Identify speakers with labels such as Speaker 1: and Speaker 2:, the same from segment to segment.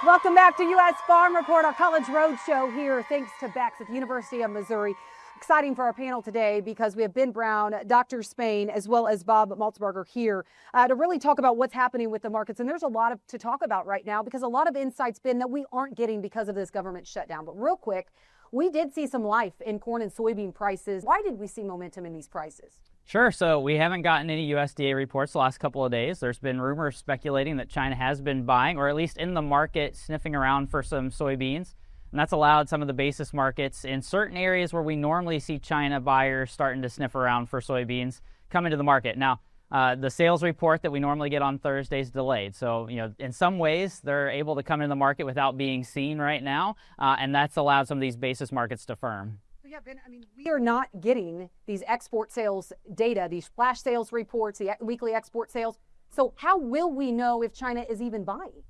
Speaker 1: Welcome back to U.S. Farm Report, our College Roadshow here, thanks to Bex at the University of Missouri. Exciting for our panel today because we have Ben Brown, Dr. Spain, as well as Bob Maltzberger here to really talk about what's happening with the markets. And there's a lot to talk about right now because a lot of insights, Ben, that we aren't getting because of this government shutdown. But real quick, we did see some life in corn and soybean prices. Why did we see momentum in these prices?
Speaker 2: Sure. So we haven't gotten any USDA reports the last couple of days. There's been rumors speculating that China has been buying, or at least in the market, sniffing around for some soybeans. And that's allowed some of the basis markets in certain areas where we normally see China buyers starting to sniff around for soybeans come into the market. Now, the sales report that we normally get on Thursday is delayed. So, in some ways, they're able to come into the market without being seen right now. And that's allowed some of these basis markets to firm.
Speaker 1: Yeah, Ben, we are not getting these export sales data, these flash sales reports, the weekly export sales. So how will we know if China is even buying?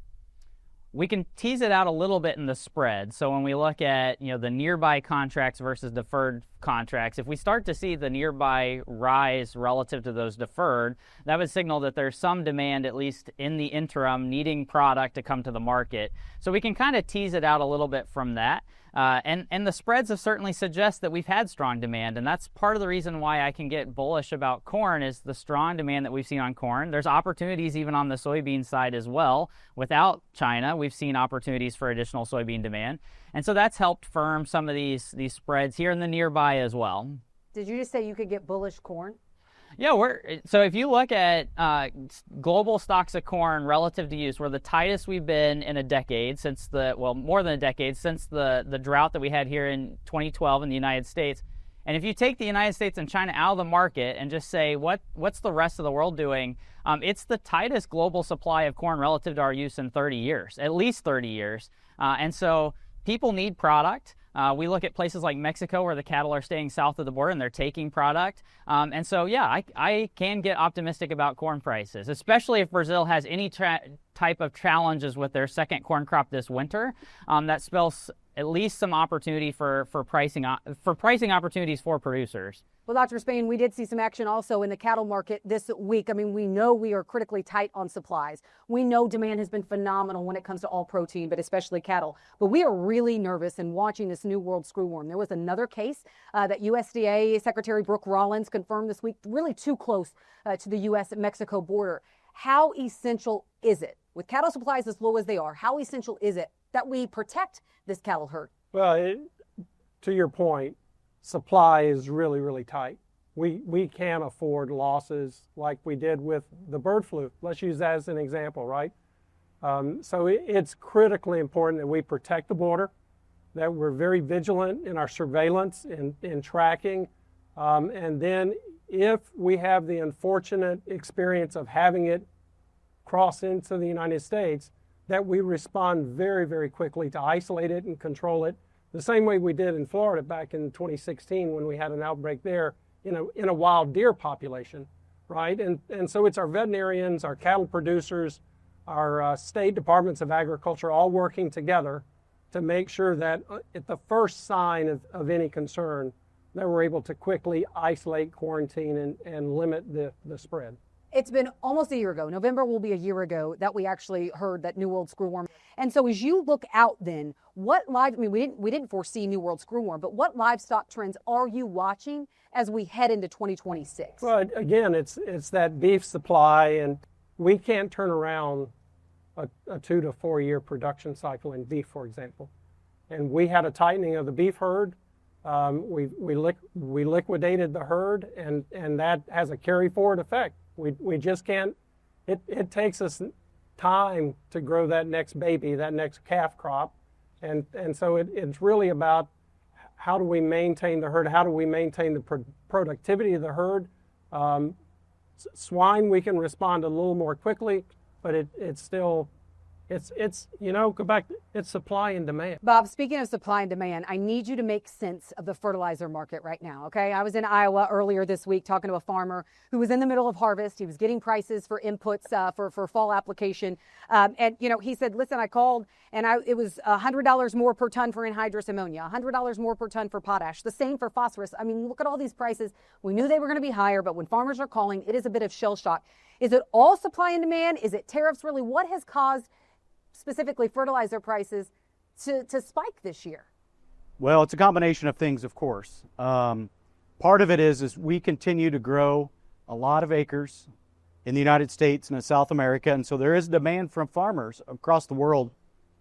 Speaker 2: We can tease it out a little bit in the spread. So when we look at, the nearby contracts versus deferred contracts, if we start to see the nearby rise relative to those deferred, that would signal that there's some demand, at least in the interim, needing product to come to the market. So we can kind of tease it out a little bit from that. And the spreads have certainly suggest that we've had strong demand, and that's part of the reason why I can get bullish about corn is the strong demand that we've seen on corn. There's opportunities even on the soybean side as well. Without China, we've seen opportunities for additional soybean demand, and so that's helped firm some of these spreads here in the nearby as well.
Speaker 1: Did you just say you could get bullish corn?
Speaker 2: Yeah, so if you look at global stocks of corn relative to use, we're the tightest we've been in a decade more than a decade since the drought that we had here in 2012 in the United States. And if you take the United States and China out of the market and just say what's the rest of the world doing, it's the tightest global supply of corn relative to our use in 30 years, at least 30 years. And so people need product. We look at places like Mexico where the cattle are staying south of the border and they're taking product. And so, yeah, I can get optimistic about corn prices, especially if Brazil has any type of challenges with their second corn crop this winter. That spells at least some opportunity for pricing opportunities for producers.
Speaker 1: Well, Dr. Spain, we did see some action also in the cattle market this week. We know we are critically tight on supplies. We know demand has been phenomenal when it comes to all protein, but especially cattle. But we are really nervous in watching this New World screwworm. There was another case that USDA Secretary Brooke Rollins confirmed this week, really too close to the U.S.-Mexico border. How essential is it, with cattle supplies as low as they are, how essential is it that we protect this cattle herd?
Speaker 3: Well, to your point, supply is really, really tight. We can't afford losses like we did with the bird flu. Let's use that as an example, right? So it's critically important that we protect the border, that we're very vigilant in our surveillance and in tracking. And then if we have the unfortunate experience of having it cross into the United States, that we respond very, very quickly to isolate it and control it, the same way we did in Florida back in 2016 when we had an outbreak there in a wild deer population, right? And so it's our veterinarians, our cattle producers, our state departments of agriculture all working together to make sure that at the first sign of any concern, that we're able to quickly isolate, quarantine, and limit the spread.
Speaker 1: It's been almost a year ago. November will be a year ago that we actually heard that New World screwworm. And so as you look out then, we didn't foresee New World screwworm, but what livestock trends are you watching as we head into 2026?
Speaker 3: Well, again, it's that beef supply, and we can't turn around a 2 to 4 year production cycle in beef, for example. And we had a tightening of the beef herd. We liquidated the herd, and that has a carry forward effect. We just can't, it takes us time to grow that next baby, that next calf crop. And so it's really about how do we maintain the herd? How do we maintain the productivity of the herd? Swine, we can respond a little more quickly, but it's still, go back, it's supply and demand.
Speaker 1: Bob, speaking of supply and demand, I need you to make sense of the fertilizer market right now, okay? I was in Iowa earlier this week talking to a farmer who was in the middle of harvest. He was getting prices for inputs for fall application. And he said, listen, I called and it was $100 more per ton for anhydrous ammonia, $100 more per ton for potash, the same for phosphorus. Look at all these prices. We knew they were going to be higher, but when farmers are calling, it is a bit of shell shock. Is it all supply and demand? Is it tariffs? Really, what has caused specifically fertilizer prices to spike this year?
Speaker 4: Well, it's a combination of things, of course. Part of it is we continue to grow a lot of acres in the United States and in South America, and so there is demand from farmers across the world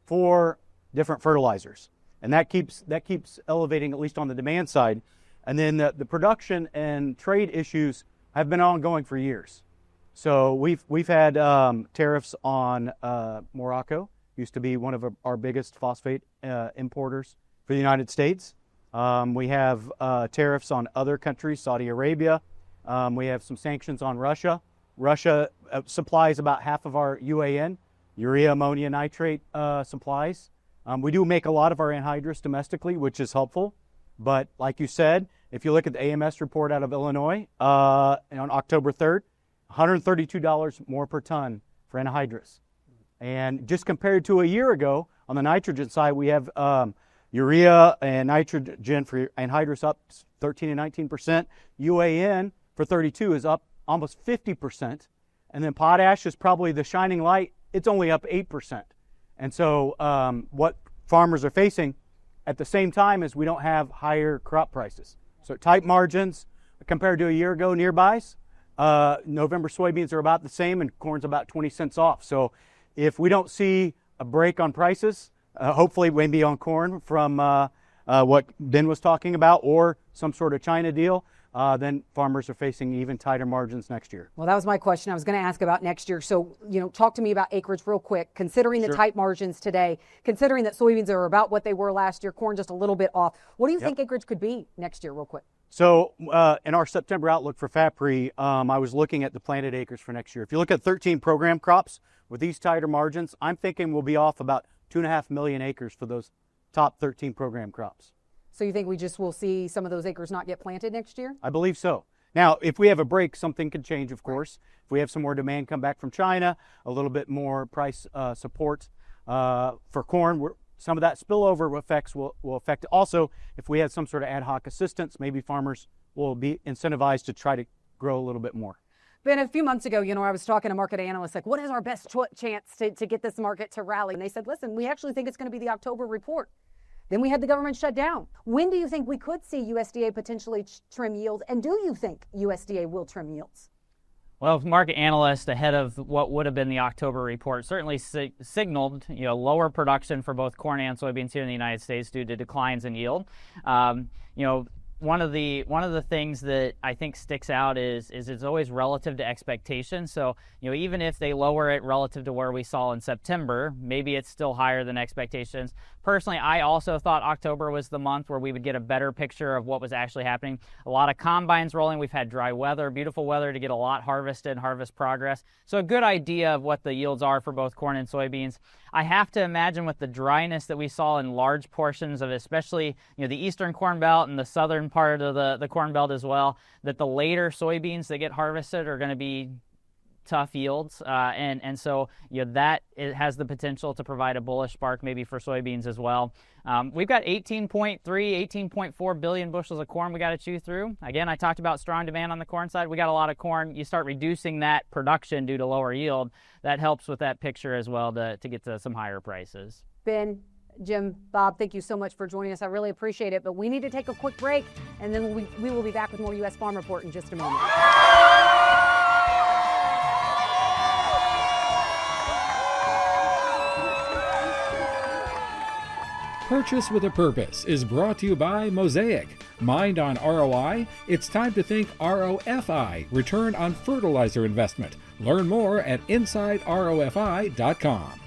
Speaker 4: for different fertilizers, and that keeps elevating, at least on the demand side. And then the production and trade issues have been ongoing for years. So we've had tariffs on Morocco, used to be one of our biggest phosphate importers for the United States. We have tariffs on other countries, Saudi Arabia. We have some sanctions on Russia. Russia supplies about half of our UAN, urea ammonia nitrate supplies. We do make a lot of our anhydrous domestically, which is helpful. But like you said, if you look at the AMS report out of Illinois on October 3rd, $132 more per ton for anhydrous. And just compared to a year ago, on the nitrogen side, we have urea and nitrogen for anhydrous up 13 and 19%. UAN for 32 is up almost 50%. And then potash is probably the shining light. It's only up 8%. And so what farmers are facing at the same time is we don't have higher crop prices. So tight margins compared to a year ago nearbuys. November soybeans are about the same and corn's about 20 cents off. So if we don't see a break on prices, hopefully maybe on corn from what Ben was talking about, or some sort of China deal, then farmers are facing even tighter margins next year.
Speaker 1: Well, that was my question. I was going to ask about next year. So, talk to me about acreage real quick. Considering the tight margins today, considering that soybeans are about what they were last year, corn just a little bit off, what do you think acreage could be next year real quick?
Speaker 4: So in our September outlook for FAPRI, I was looking at the planted acres for next year. If you look at 13 program crops with these tighter margins, I'm thinking we'll be off about 2.5 million acres for those top 13 program crops.
Speaker 1: So you think we just will see some of those acres not get planted next year?
Speaker 4: I believe so. Now, if we have a break, something could change, of course. If we have some more demand come back from China, a little bit more price support for corn, some of that spillover effects will affect. Also, if we had some sort of ad hoc assistance, maybe farmers will be incentivized to try to grow a little bit more.
Speaker 1: Ben, a few months ago, I was talking to market analysts, like, what is our best chance to get this market to rally? And they said, listen, we actually think it's going to be the October report. Then we had the government shut down. When do you think we could see USDA potentially trim yields? And do you think USDA will trim yields?
Speaker 2: Well, market analysts ahead of what would have been the October report certainly signaled, lower production for both corn and soybeans here in the United States due to declines in yield. One of the things that I think sticks out is it's always relative to expectations. So, even if they lower it relative to where we saw in September, maybe it's still higher than expectations. Personally, I also thought October was the month where we would get a better picture of what was actually happening. A lot of combines rolling. We've had dry weather, beautiful weather to get a lot harvested, harvest progress. So a good idea of what the yields are for both corn and soybeans. I have to imagine with the dryness that we saw in large portions of especially the eastern corn belt and the southern part of the corn belt as well, that the later soybeans that get harvested are going to be tough yields, and so that it has the potential to provide a bullish spark maybe for soybeans as well. We've got 18.4 billion bushels of corn we got to chew through. Again, I talked about strong demand on the corn side. We got a lot of corn. You start reducing that production due to lower yield, that helps with that picture as well to get to some higher prices.
Speaker 1: Ben, Jim, Bob, thank you so much for joining us. I really appreciate it, but we need to take a quick break, and then we will be back with more U.S. Farm Report in just a moment.
Speaker 5: Purchase with a Purpose is brought to you by Mosaic. Mind on ROI? It's time to think ROFI, Return on Fertilizer Investment. Learn more at InsideROFI.com.